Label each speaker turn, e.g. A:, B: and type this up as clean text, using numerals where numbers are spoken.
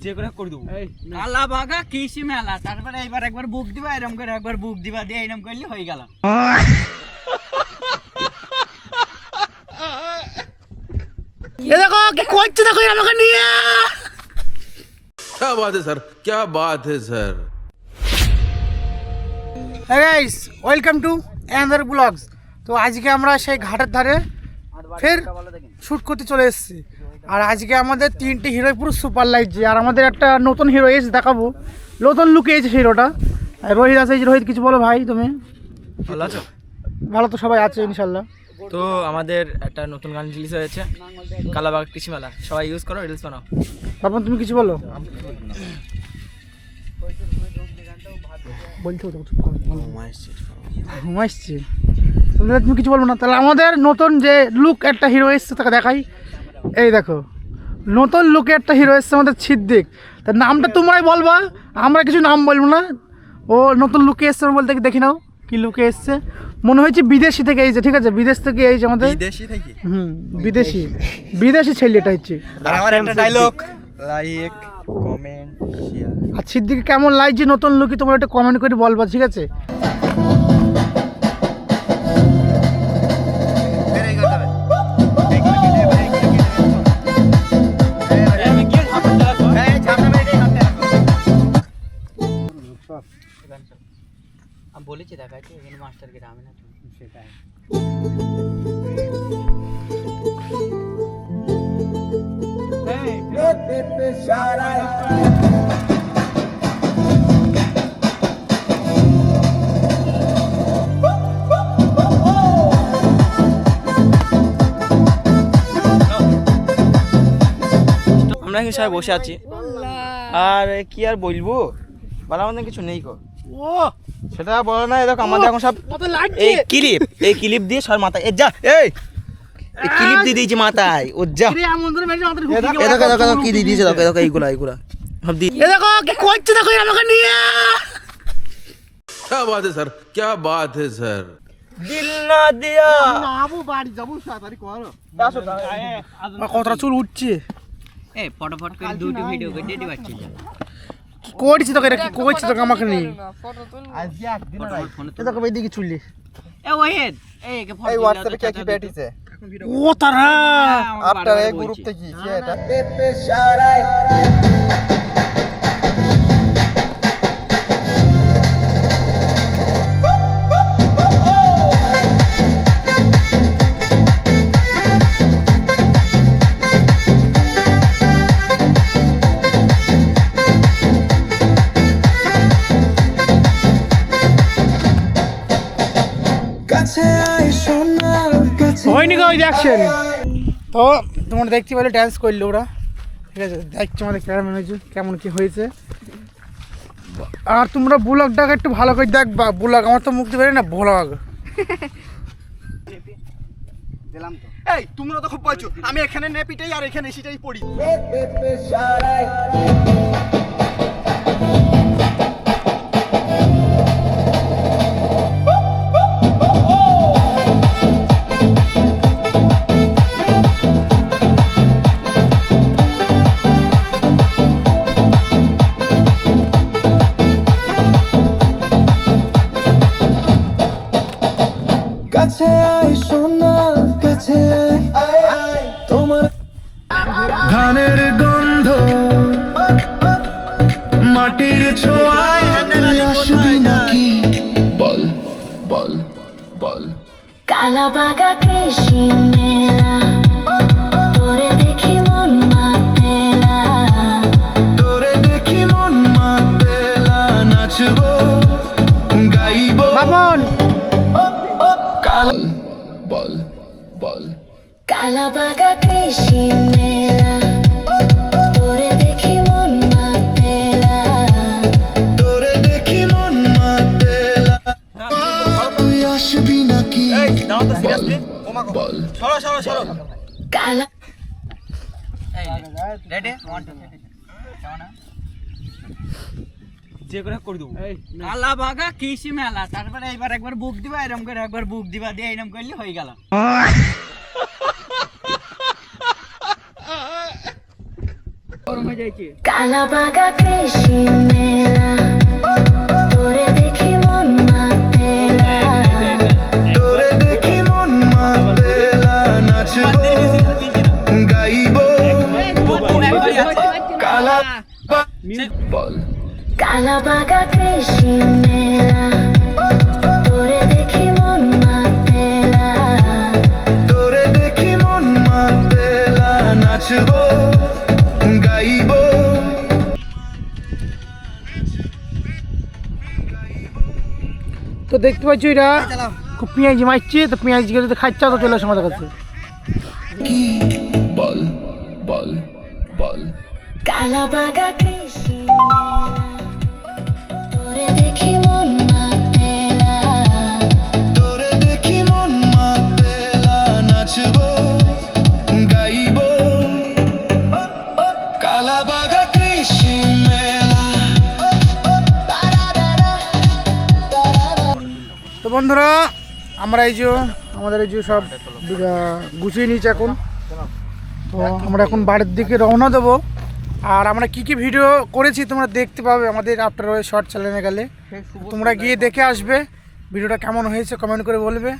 A: যে করে করে দেবো।
B: কালা বাঘা কৃষি মেলা, তারপরে এইবার একবার বুক দিবা, এরকম করে একবার বুক দিবা, দিয়ে এরকম করলে হয়ে গেল।
C: এ দেখো কি করছে, দেখো আমাকে নিয়ে।
D: क्या बात है सर, क्या बात है sir.
C: Hey guys, welcome to another vlogs। তো আজকে আমরা সেই ঘাটের ধারে ফের শ্যুট করতে চলে এসেছি। আর আজকে আমাদের তিনটে হিরো পুরো সুপার লাগছে। আর আমাদের একটা নতুন হিরো এসে দেখাবো, নতুন লুকে এসেছে হিরোটা। রোহিত আছে। রোহিত কিছু বলো ভাই তুমি।
A: ভালো আছো?
C: ভালো তো সবাই আছে ইনশাল্লাহ।
A: তো আমাদের একটা নতুন গান রিলিজ হয়েছে, কালাবাগ কৃষি মেলা, সবাই ইউজ করো, রিলস বানাও।
C: বাপন তুমি কিছু বলো। বলছো ঘুমাইছি, তুমি কিছু বলবো না? তাহলে আমাদের নতুন যে লুক একটা হিরো এসছে তাকে দেখাই। এই দেখো নতুন লুকে একটা হিরো এসছে আমাদের সিদ্দিক। তার নামটা তোমরাই বলবা, আমরা কিছু নাম বলবো না। ও নতুন লুকে এসছে বলতে দেখি নাও কি লুকে এসছে। মনে হয়েছে বিদেশি থেকে এইছে, ঠিক আছে? বিদেশ থেকে এইছে আমাদের,
A: বিদেশি থেকে।
C: বিদেশি বিদেশি ছেলে এটা হচ্ছে।
A: আর আমার একটা ডায়লগ, লাইক কমেন্ট শেয়ার।
C: আর সিদ্দিক কেমন লাগছে নতুন লুকি তোমরা একটা কমেন্ট করে বলবা, ঠিক আছে?
B: আমি বলেছি দেখাচ্ছি এখানে মাস্টার গ্রামে না সেটাই।
A: আমরা এখানে সবাই বসে আছি, আর কি আর বলবো, বলার মধ্যে কিছু নেই গো।
C: ও
A: সেটা বলো না। দেখো আমাদের এখন সব এই ক্লিপ দিয়ে সব মাথায় যা, এই ক্লিপ দিয়ে দিয়েছি মাথায়, ও যা। দেখো দেখো কি দিয়ে দিয়েছে, দেখো দেখো এইগুলা এইগুলা সব দিয়ে।
C: এ দেখো কি করছে, দেখো আমাকে নিয়ে।
D: क्या बात है सर, क्या बात है सर।
A: দিল না দিয়া
C: আবু বাড়ি যাবো তাড়াতাড়ি করো। কতটা চুল উঠছে।
B: এই ফটোফট করে দুটো ভিডিও করে দিতে পারছি।
C: কি করছিস তোকে, এটা কি করছিস তোকে আমাকে নিয়ে?
A: আজকে একদিন
C: এ দেখো এইদিকে চুললি।
B: এ ওয়েট, এই কে ফটো
A: এই হোয়াটসঅ্যাপে কে কি পেটিছে
C: ও তারা
A: আপনার এই গ্রুপ থেকে কি এটা
C: হয়নি গো রিঅ্যাকশন। তো তোমরা দেখতে পেলে ড্যান্স করলো ওরা, ঠিক আছে? দেখছো আমাদের ক্যামেরাম্যান হয়েছে কেমন কি হয়েছে। আর তোমরা ব্লগটাকে একটু ভালো করে দেখবা। ব্লগ আমার তো মুক্তি পারে না, ব্লগ
A: দিলাম তো। এই তোমরা তো খুব বলছো, আমি এখানে নেপিটাই আর এখানে সেটাই পড়ি।
E: ধানের গন্ধ মাটির ছোঁয়ায় আসবি নাকি বল বল বল।
F: কালাবাগা কৃষি মেলা, তোরে দেখি মন মাতেলা,
E: তোরে দেখি মন মাতেলা, নাচবো গাইবো
C: বাপন।
E: কাল বল বল।
F: কালাবাগা কৃষি মেলা, তোরে দেখি মন মাতেলা,
E: তোরে দেখি মন মাতেলা, তুই আসবি নাকি বল বল।
A: সরো সরো সরো।
F: কালা
B: রেডি 1 2 যাও না।
A: যে করে করে দেবো।
B: কালা বাঘা কৃষি মেলা, তারপরে এইবার একবার বুক দিবা, এরকম করে একবার বুক দিবা, দিয়ে এরকম করলে হয়ে গেল। গরমে
F: কালাবাগা কৃষি মেলা তোরে দেখি মন মাতেলা
E: তোরে দেখি মন মাতেলা নাচবো গাইবো কালা বল
F: কালাবাগা কৃষি মেলা তোরে দেখি মন মাতেলা
E: তোরে দেখি মন মাতেলা নাচবো গাইবো
C: তো দেখতে পাচ্ছ এরা খুব পেঁয়াজি মারছে, তো পেঁয়াজি যদি খাচ্ছে তো চলে আসে আমাদের কাছে।
E: কি বল বল বল
F: কালাবাগা কৃষি মেলা তোরে দেখি মন মাতেলা
E: তোরে দেখি মন মাতেলা নাচবো গাইবো কালাবাগা কৃষি মেলা।
C: তো বন্ধুরা আমরা এই যে আমাদের এই যে সব গুছিয়ে নিয়েছি এখন, তো আমরা এখন বাড়ির দিকে রওনা দেবো। আর আমরা কি কি ভিডিও করেছি তোমরা দেখতে পাবে আমাদের আফটার ওয়ে শর্ট চ্যানেলে গেলে, তোমরা গিয়ে দেখে আসবে ভিডিওটা কেমন হয়েছে কমেন্ট করে বলবে।